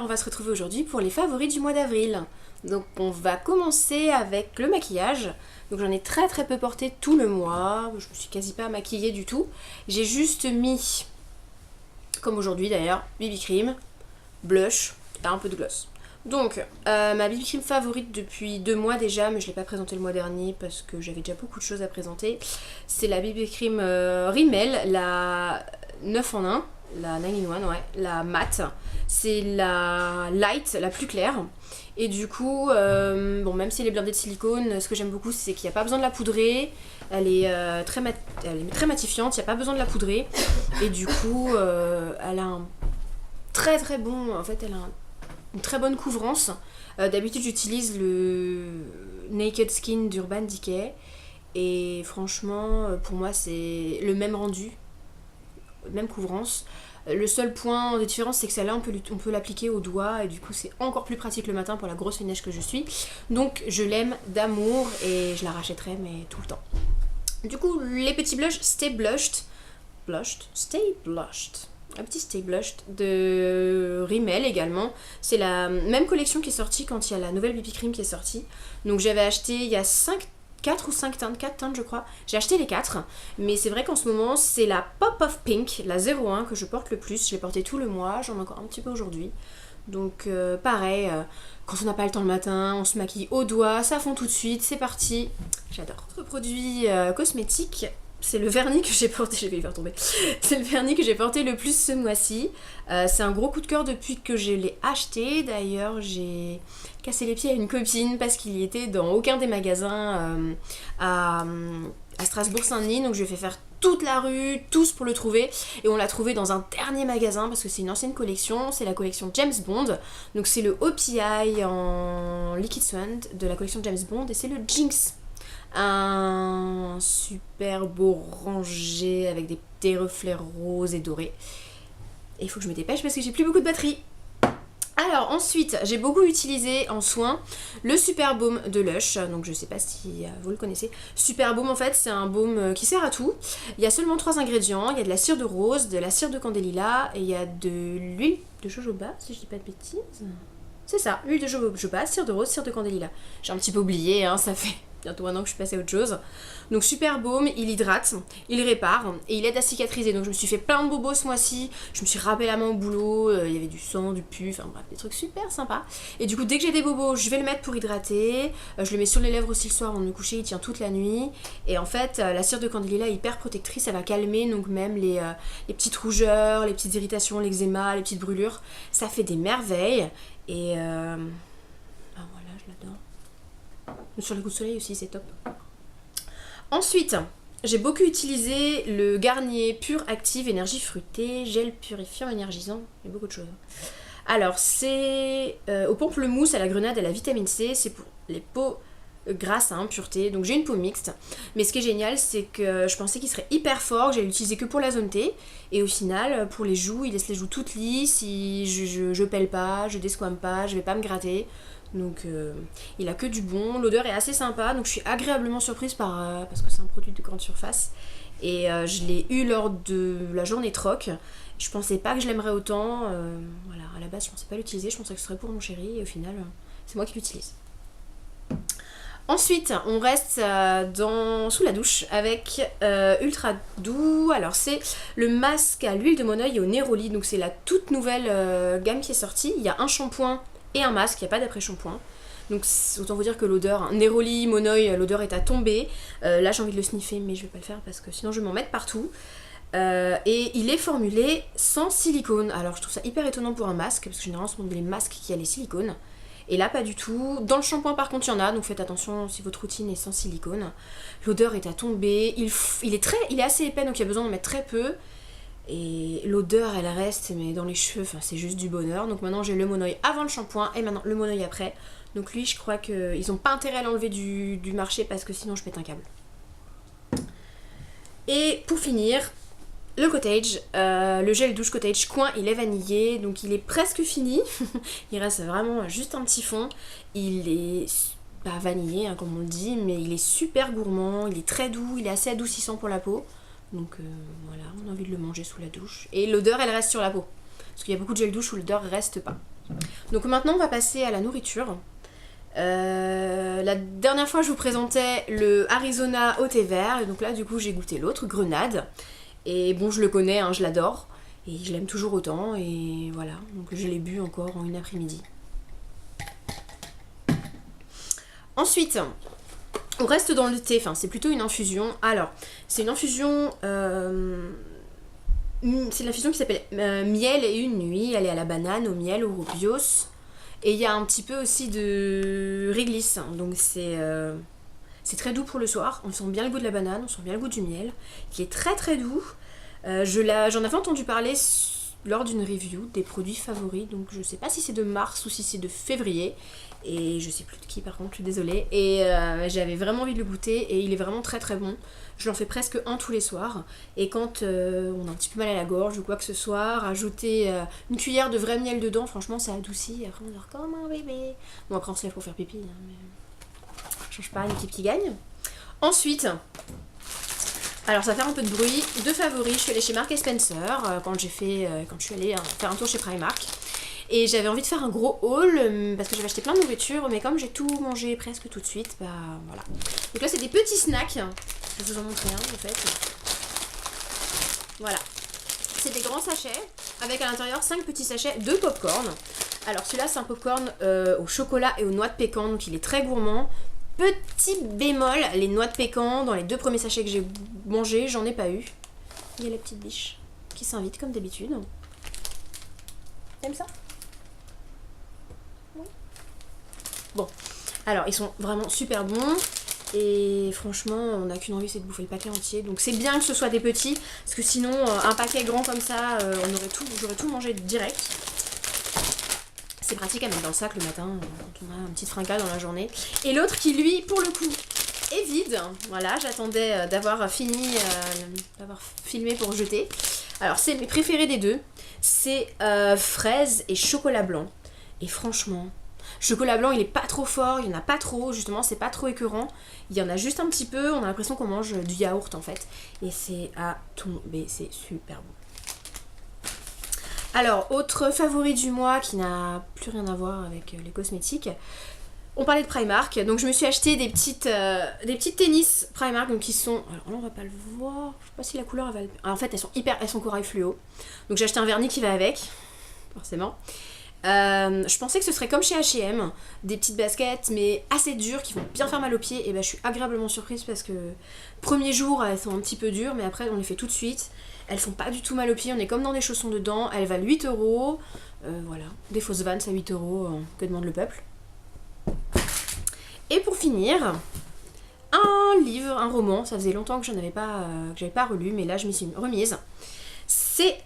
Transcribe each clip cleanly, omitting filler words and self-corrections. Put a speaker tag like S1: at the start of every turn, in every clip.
S1: on va se retrouver aujourd'hui pour les favoris du mois d'avril. Donc on va commencer avec le maquillage. Donc j'en ai très peu porté tout le mois, je me suis quasi pas maquillée du tout. J'ai juste mis, comme aujourd'hui d'ailleurs, BB cream, blush et un peu de gloss. Donc ma BB cream favorite depuis 2 mois déjà, mais je ne l'ai pas présentée le mois dernier parce que j'avais déjà beaucoup de choses à présenter. C'est la BB cream Rimmel, la 9 en 1. La 9-in-1, ouais, la matte, c'est la light, la plus claire. Et du coup, bon, même si elle est blindée de silicone, ce que j'aime beaucoup, c'est qu'il n'y a pas besoin de la poudrer. Elle est très matifiante, il n'y a pas besoin de la poudrer. Et du coup, elle a un très bon, en fait, elle a une très bonne couvrance. D'habitude, j'utilise le Naked Skin d'Urban Decay. Et franchement, pour moi, c'est le même rendu. Même couvrance. Le seul point de différence, c'est que celle-là, on peut l'appliquer au doigt et du coup c'est encore plus pratique le matin pour la grosse feignèche que je suis. Donc je l'aime d'amour et je la rachèterai mais tout le temps. Du coup, les petits blushs Stay Blushed. Stay Blushed. Un petit Stay Blushed de Rimmel également. C'est la même collection qui est sortie quand il y a la nouvelle BB Cream qui est sortie. Donc j'avais acheté il y a 4 ou 5 teintes, 4 teintes je crois. J'ai acheté les 4, mais c'est vrai qu'en ce moment c'est la Pop of Pink, la 01 que je porte le plus. Je l'ai portée tout le mois, j'en ai encore un petit peu aujourd'hui. Donc pareil, quand on n'a pas le temps le matin, on se maquille au doigt, ça fond tout de suite, c'est parti. J'adore. Autre produit cosmétique, c'est le vernis que j'ai porté, je vais le faire tomber. C'est le vernis que j'ai porté le plus ce mois-ci. C'est un gros coup de cœur depuis que je l'ai acheté. D'ailleurs, j'ai cassé les pieds à une copine parce qu'il y était dans aucun des magasins à Strasbourg-Saint-Denis. Donc je lui ai fait faire toute la rue, tous pour le trouver. Et on l'a trouvé dans un dernier magasin parce que c'est une ancienne collection. C'est la collection James Bond. Donc c'est le OPI en Liquid Sand de la collection James Bond. Et c'est le Jinx. Un super beau rangé avec des petits reflets roses et dorés. Et il faut que je me dépêche parce que j'ai plus beaucoup de batterie. Alors ensuite, j'ai beaucoup utilisé en soin le Super Baume de Lush. Donc je sais pas si vous le connaissez. Super Baume en fait, c'est un baume qui sert à tout. Il y a seulement 3 ingrédients. Il y a de la cire de rose, de la cire de candélila et il y a de l'huile de jojoba, si je dis pas de bêtises. C'est ça, l'huile de jojoba, cire de rose, cire de candélila. J'ai un petit peu oublié, hein, ça fait bientôt un an que je suis passée à autre chose. Donc Super Baume, il hydrate, il répare et il aide à cicatriser. Donc je me suis fait plein de bobos ce mois-ci, je me suis râpé la main au boulot, il y avait du sang, du pu, enfin bref, des trucs super sympas. Et du coup dès que j'ai des bobos, je vais le mettre pour hydrater, je le mets sur les lèvres aussi le soir avant de me coucher, il tient toute la nuit. Et en fait la cire de candélila est hyper protectrice, elle va calmer donc même les petites rougeurs, les petites irritations, l'eczéma, les petites brûlures. Ça fait des merveilles et voilà, je l'adore. Sur les coups de soleil aussi, c'est top. Ensuite, j'ai beaucoup utilisé le Garnier Pure Active Énergie Fruitée, gel purifiant énergisant, il y a beaucoup de choses. Alors, c'est au pamplemousse, à la grenade, à la vitamine C, c'est pour les peaux grasses à impureté. Donc j'ai une peau mixte, mais ce qui est génial, c'est que je pensais qu'il serait hyper fort, que j'allais l'utiliser que pour la zone T, et au final, pour les joues, il laisse les joues toutes lisses, je pèle pas, je desquame pas, je vais pas me gratter. Donc il a que du bon, l'odeur est assez sympa, donc je suis agréablement surprise parce que c'est un produit de grande surface. Et je l'ai eu lors de la journée troc. Je pensais pas que je l'aimerais autant. Voilà, à la base je pensais pas l'utiliser, je pensais que ce serait pour mon chéri et au final c'est moi qui l'utilise. Ensuite, on reste sous la douche avec Ultra Doux. Alors c'est le masque à l'huile de Moneuil et au Neroli, donc c'est la toute nouvelle gamme qui est sortie. Il y a un shampoing et un masque, il n'y a pas d'après-shampoing. Donc autant vous dire que l'odeur, Neroli, Moneuil, l'odeur est à tomber. Là j'ai envie de le sniffer mais je vais pas le faire parce que sinon je vais m'en mettre partout. Et il est formulé sans silicone. Alors je trouve ça hyper étonnant pour un masque, parce que généralement ce sont des masques qui a les silicones. Et là pas du tout. Dans le shampoing par contre il y en a, donc faites attention si votre routine est sans silicone. L'odeur est à tomber, il est assez épais donc il y a besoin d'en mettre très peu. Et l'odeur elle reste mais dans les cheveux, enfin, c'est juste du bonheur. Donc maintenant j'ai le Moneuil avant le shampoing et maintenant le Moneuil après. Donc lui je crois qu'ils n'ont pas intérêt à l'enlever du marché parce que sinon je pète un câble. Et pour finir, le Cottage, le gel douche Cottage coin il est vanillé, donc il est presque fini. Il reste vraiment juste un petit fond. Il est pas vanillé hein, comme on le dit, mais il est super gourmand, il est très doux, il est assez adoucissant pour la peau. Donc voilà, on a envie de le manger sous la douche. Et l'odeur elle reste sur la peau. Parce qu'il y a beaucoup de gel douche où l'odeur reste pas. Donc maintenant on va passer à la nourriture. La dernière fois je vous présentais le Arizona au thé vert, et donc là du coup j'ai goûté l'autre, grenade. Et bon je le connais, hein, je l'adore, et je l'aime toujours autant, et voilà, donc je l'ai bu encore en une après-midi. Ensuite, on reste dans le thé, enfin c'est plutôt une infusion. Alors, c'est une infusion, c'est l'infusion qui s'appelle miel et une nuit. Elle est à la banane, au miel, au rubios. Et il y a un petit peu aussi de réglisse, donc c'est très doux pour le soir. On sent bien le goût de la banane, on sent bien le goût du miel, qui est très très doux. J'en avais entendu parler lors d'une review des produits favoris, donc je sais pas si c'est de mars ou si c'est de février, et je sais plus de qui par contre, je suis désolée. Et j'avais vraiment envie de le goûter, et il est vraiment très très bon. Je l'en fais presque un tous les soirs, et quand on a un petit peu mal à la gorge ou quoi que ce soit, rajouter une cuillère de vrai miel dedans, franchement ça adoucit, et après on dort comme un bébé. Bon après on se lève pour faire pipi, hein, mais ça change pas, une équipe qui gagne. Ensuite, alors ça va faire un peu de bruit, deux favoris, je suis allée chez Marks & Spencer quand je suis allée faire un tour chez Primark. Et j'avais envie de faire un gros haul parce que j'avais acheté plein de nourriture, mais comme j'ai tout mangé presque tout de suite, bah voilà. Donc là c'est des petits snacks, je vais vous en montrer un en fait. Voilà. C'est des grands sachets avec à l'intérieur 5 petits sachets de popcorn. Alors celui-là c'est un popcorn au chocolat et aux noix de pécan, donc il est très gourmand. Petit bémol, les noix de pécan, dans les 2 premiers sachets que j'ai mangés, j'en ai pas eu. Il y a la petite biche qui s'invite comme d'habitude. T'aimes ça? Oui. Bon, alors ils sont vraiment super bons. Et franchement, on n'a qu'une envie, c'est de bouffer le paquet entier. Donc c'est bien que ce soit des petits, parce que sinon, un paquet grand comme ça, j'aurais tout mangé direct. C'est pratique à mettre dans le sac le matin, quand on a une petite fringale dans la journée. Et l'autre qui, lui, pour le coup, est vide. Voilà, j'attendais d'avoir fini, d'avoir filmé pour jeter. Alors, c'est mes préférés des deux. C'est fraise et chocolat blanc. Et franchement, chocolat blanc, il est pas trop fort, il y en a pas trop, justement, c'est pas trop écœurant. Il y en a juste un petit peu, on a l'impression qu'on mange du yaourt, en fait. Et c'est à tomber, c'est super bon. Alors, autre favori du mois qui n'a plus rien à voir avec les cosmétiques. On parlait de Primark, donc je me suis acheté des petites tennis Primark, donc qui sont... Alors là on va pas le voir, je sais pas si la couleur elle va... En fait elles sont corail fluo. Donc j'ai acheté un vernis qui va avec, forcément. Je pensais que ce serait comme chez H&M, des petites baskets mais assez dures qui vont bien faire mal aux pieds, et ben je suis agréablement surprise parce que premier jour elles sont un petit peu dures mais après on les fait tout de suite. Elles font pas du tout mal aux pieds, on est comme dans des chaussons dedans, elles valent 8 €. Voilà, des fausses Vans à 8 €, que demande le peuple. Et pour finir, un livre, un roman, ça faisait longtemps que j'avais pas relu, mais là je m'y suis remise. C'est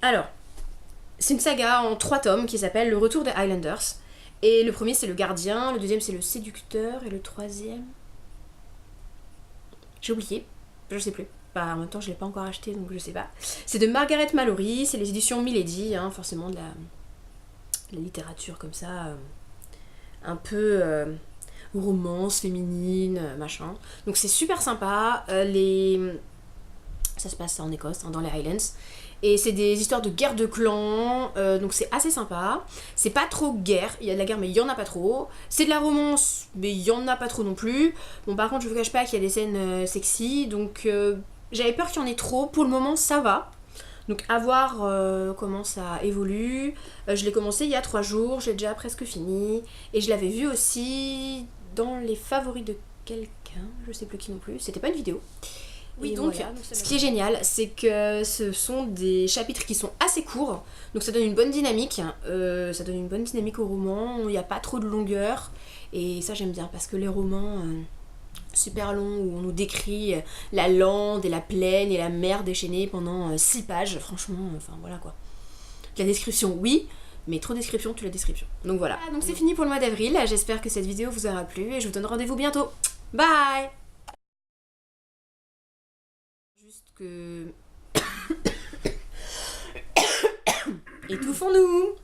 S1: une saga en 3 tomes qui s'appelle Le Retour des Highlanders. Et le premier c'est Le Gardien, le deuxième c'est Le Séducteur, et le troisième... J'ai oublié, je sais plus. Bah, en même temps je l'ai pas encore acheté donc je sais pas. C'est de Margaret Mallory, c'est les éditions Milady, hein, forcément de la littérature comme ça, un peu romance féminine, machin. Donc c'est super sympa, ça se passe en Écosse, hein, dans les Highlands. Et c'est des histoires de guerre de clans, donc c'est assez sympa. C'est pas trop guerre, il y a de la guerre mais il y en a pas trop. C'est de la romance mais il y en a pas trop non plus. Bon par contre je vous cache pas qu'il y a des scènes sexy, donc j'avais peur qu'il y en ait trop. Pour le moment ça va. Donc à voir comment ça évolue. Je l'ai commencé il y a 3 jours, j'ai déjà presque fini. Et je l'avais vu aussi dans les favoris de quelqu'un, je sais plus qui non plus. C'était pas une vidéo. Oui, donc voilà, ce qui est génial, c'est que ce sont des chapitres qui sont assez courts, donc ça donne une bonne dynamique, au roman, il n'y a pas trop de longueur, et ça j'aime bien, parce que les romans super longs, où on nous décrit la lande et la plaine et la mer déchaînée pendant 6 pages, franchement, enfin voilà quoi. La description, oui, mais trop de description, tue la description. Donc voilà. Donc c'est fini pour le mois d'avril, j'espère que cette vidéo vous aura plu, et je vous donne rendez-vous bientôt. Bye! Que... Étouffons-nous.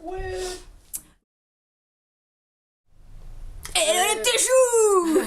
S1: Ouais. Hello les petits choux.